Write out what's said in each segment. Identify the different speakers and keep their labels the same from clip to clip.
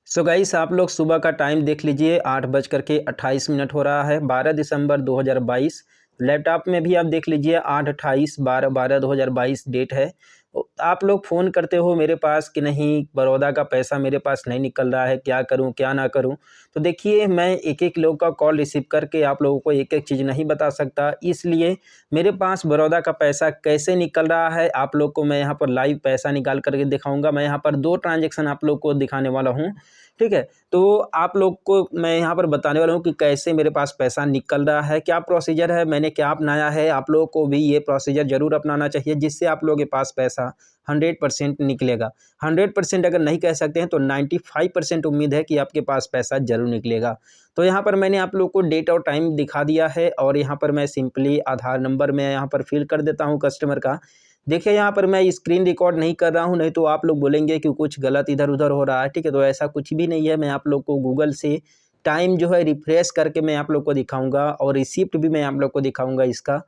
Speaker 1: So guys आप लोग सुबह का टाइम देख लीजिए 8:28 हो रहा है 12 दिसंबर 2022। लैपटॉप में भी आप देख लीजिए 8:28 12/12/2022 डेट है। आप लोग फ़ोन करते हो मेरे पास कि नहीं बड़ौदा का पैसा मेरे पास नहीं निकल रहा है, क्या करूं क्या ना करूं। तो देखिए मैं एक एक लोग का कॉल रिसीव करके आप लोगों को एक एक चीज़ नहीं बता सकता, इसलिए मेरे पास बड़ौदा का पैसा कैसे निकल रहा है आप लोग को मैं यहाँ पर लाइव पैसा निकाल करके दिखाऊंगा। मैं यहाँ पर 2 ट्रांजैक्शन आप लोग को दिखाने वाला हूँ, ठीक है। तो आप लोग को मैं यहाँ पर बताने वाला हूँ कि कैसे मेरे पास पैसा निकल रहा है, क्या प्रोसीजर है, मैंने क्या अपनाया है। आप लोगों को भी ये प्रोसीजर ज़रूर अपनाना चाहिए, जिससे आप लोगों के पास पैसा 100% निकलेगा। 100% अगर नहीं कह सकते हैं तो 95% उम्मीद है कि आपके पास पैसा ज़रूर निकलेगा। तो यहाँ पर मैंने आप लोग को डेट और टाइम दिखा दिया है और यहाँ पर मैं सिंपली आधार नंबर में यहाँ पर फिल कर देता हूँ कस्टमर का। देखिए यहाँ पर मैं स्क्रीन रिकॉर्ड नहीं कर रहा हूँ, नहीं तो आप लोग बोलेंगे कि कुछ गलत इधर-उधर हो रहा है, ठीक है। तो ऐसा कुछ भी नहीं है, मैं आप लोग को गूगल से टाइम जो है रिफ्रेश करके मैं आप लोग को दिखाऊँगा और रिसिप्ट भी मैं आप लोग को दिखाऊँगा इसका।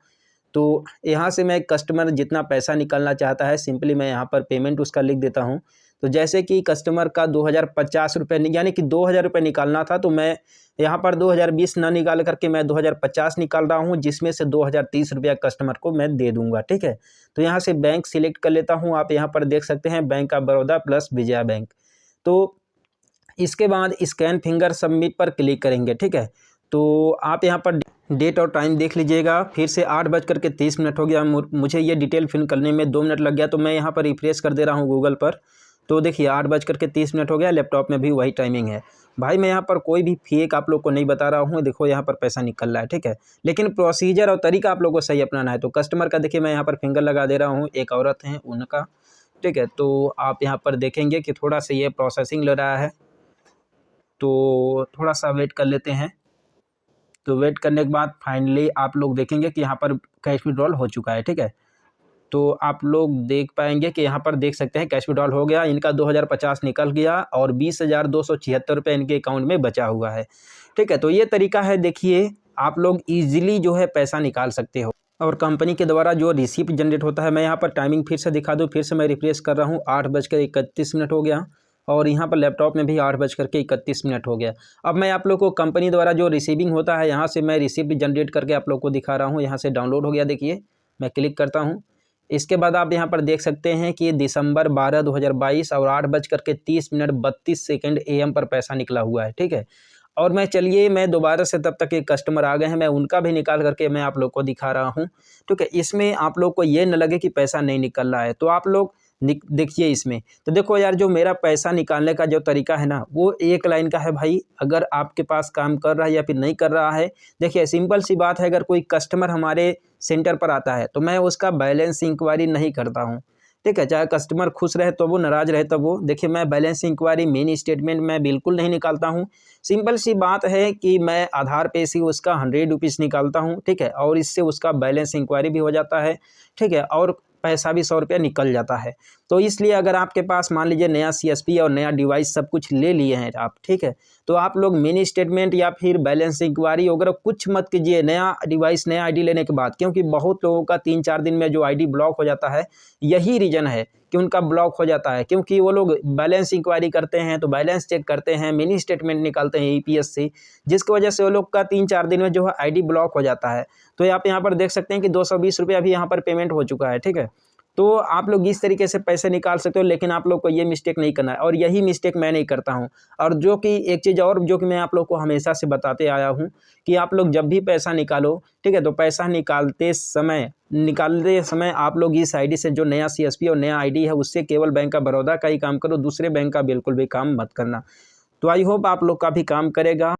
Speaker 1: तो यहाँ से मैं कस्टमर जितना पैसा निकालना चाहता है सिंपली मैं यहाँ पर पेमेंट उसका लिख देता हूँ। तो जैसे कि कस्टमर का 2050 रुपये यानी कि 2000 रुपये निकालना था, तो मैं यहाँ पर 2020 ना निकाल करके मैं 2050 निकाल रहा हूँ, जिसमें से 2030 रुपया कस्टमर को मैं दे दूँगा, ठीक है। तो यहाँ से बैंक सिलेक्ट कर लेता हूँ, आप यहाँ पर देख सकते हैं bank of Baroda plus Vijaya bank. तो इसके बाद स्कैन फिंगर सबमिट पर क्लिक करेंगे, ठीक है। तो आप यहाँ पर डेट और टाइम देख लीजिएगा, फिर से 8:30 हो गया। मुझे ये डिटेल फिल करने में 2 मिनट लग गया, तो मैं यहाँ पर रिफ्रेश कर दे रहा हूँ गूगल पर। तो देखिए 8:30 हो गया, लैपटॉप में भी वही टाइमिंग है। भाई मैं यहाँ पर कोई भी फेक आप लोग को नहीं बता रहा हूँ, देखो यहाँ पर पैसा निकल रहा है, ठीक है। लेकिन प्रोसीजर और तरीका आप लोग को सही अपनाना है। तो कस्टमर का देखिए मैं यहाँ पर फिंगर लगा दे रहा हूँ, एक औरत हैं उनका, ठीक है। तो आप यहाँ पर देखेंगे कि थोड़ा सा ये प्रोसेसिंग ले रहा है, तो थोड़ा सा वेट कर लेते हैं। तो वेट करने के बाद फाइनली आप लोग देखेंगे कि यहाँ पर कैश विड्रॉल हो चुका है, ठीक है। तो आप लोग देख पाएंगे कि यहाँ पर देख सकते हैं कैश विड्रॉल हो गया, इनका 2050 निकल गया और 20,276 रुपये इनके अकाउंट में बचा हुआ है, ठीक है। तो ये तरीका है, देखिए आप लोग ईजिली जो है पैसा निकाल सकते हो। और कंपनी के द्वारा जो रिसिप्ट जनरेट होता है, मैं यहाँ पर टाइमिंग फिर से दिखा दूँ, फिर से मैं रिफ्रेश कर रहा हूँ। 8:31 हो गया और यहाँ पर लैपटॉप में भी 8:31 हो गया। अब मैं आप लोग को कंपनी द्वारा जो रिसीविंग होता है यहाँ से मैं रिसिप्ट जनरेट करके आप लोग को दिखा रहा हूँ। यहाँ से डाउनलोड हो गया, देखिए मैं क्लिक करता हूँ। इसके बाद आप यहाँ पर देख सकते हैं कि दिसंबर 12 2022 और 8:32 AM पर पैसा निकला हुआ है, ठीक है। और मैं दोबारा से तब तक एक कस्टमर आ गए हैं, मैं उनका भी निकाल करके मैं आप लोग को दिखा रहा हूँ, ठीक है। इसमें आप लोग को ये न लगे कि पैसा नहीं निकल रहा है, तो आप लोग देखिए इसमें। तो देखो यार, जो मेरा पैसा निकालने का जो तरीका है ना, वो एक लाइन का है भाई। अगर आपके पास काम कर रहा है या फिर नहीं कर रहा है, देखिए सिंपल सी बात है, अगर कोई कस्टमर हमारे सेंटर पर आता है तो मैं उसका बैलेंस इंक्वायरी नहीं करता हूँ, ठीक है। चाहे कस्टमर खुश रहे तो वो, नाराज़ रहे तब वो, देखिए मैं बैलेंस इंक्वायरी मिनी स्टेटमेंट मैं बिल्कुल नहीं निकालता हूँ। सिंपल सी बात है कि मैं आधार पे से उसका 100 रुपीज़ निकालता हूँ, ठीक है। और इससे उसका बैलेंस इंक्वायरी भी हो जाता है, ठीक है, और पैसा भी 100 रुपया निकल जाता है। तो इसलिए अगर आपके पास मान लीजिए नया CSP और नया डिवाइस सब कुछ ले लिए हैं आप, ठीक है, तो आप लोग मिनी स्टेटमेंट या फिर बैलेंस इंक्वायरी वगैरह कुछ मत कीजिए नया डिवाइस नया ID लेने के बाद, क्योंकि बहुत लोगों का 3-4 दिन में जो ID ब्लॉक हो जाता है, यही रीज़न है कि उनका ब्लॉक हो जाता है, क्योंकि वो लोग बैलेंस इंक्वायरी करते हैं तो बैलेंस चेक करते हैं, मिनी स्टेटमेंट निकालते हैं EPS से, जिसकी वजह से वो लोग का 3-4 दिन में जो है ID ब्लॉक हो जाता है। तो आप यहाँ पर देख सकते हैं कि 220 रुपया भी यहाँ पर पेमेंट हो चुका है, ठीक है। तो आप लोग इस तरीके से पैसे निकाल सकते हो, लेकिन आप लोग को ये मिस्टेक नहीं करना है, और यही मिस्टेक मैं नहीं करता हूँ। और जो कि एक चीज़ और जो कि मैं आप लोग को हमेशा से बताते आया हूँ कि आप लोग जब भी पैसा निकालो, ठीक है, तो पैसा निकालते समय आप लोग इस ID से, जो नया CSP और नया ID है, उससे केवल बैंक ऑफ बड़ौदा का ही काम करो, दूसरे बैंक का बिल्कुल भी काम मत करना। तो आई होप आप लोग का भी काम करेगा।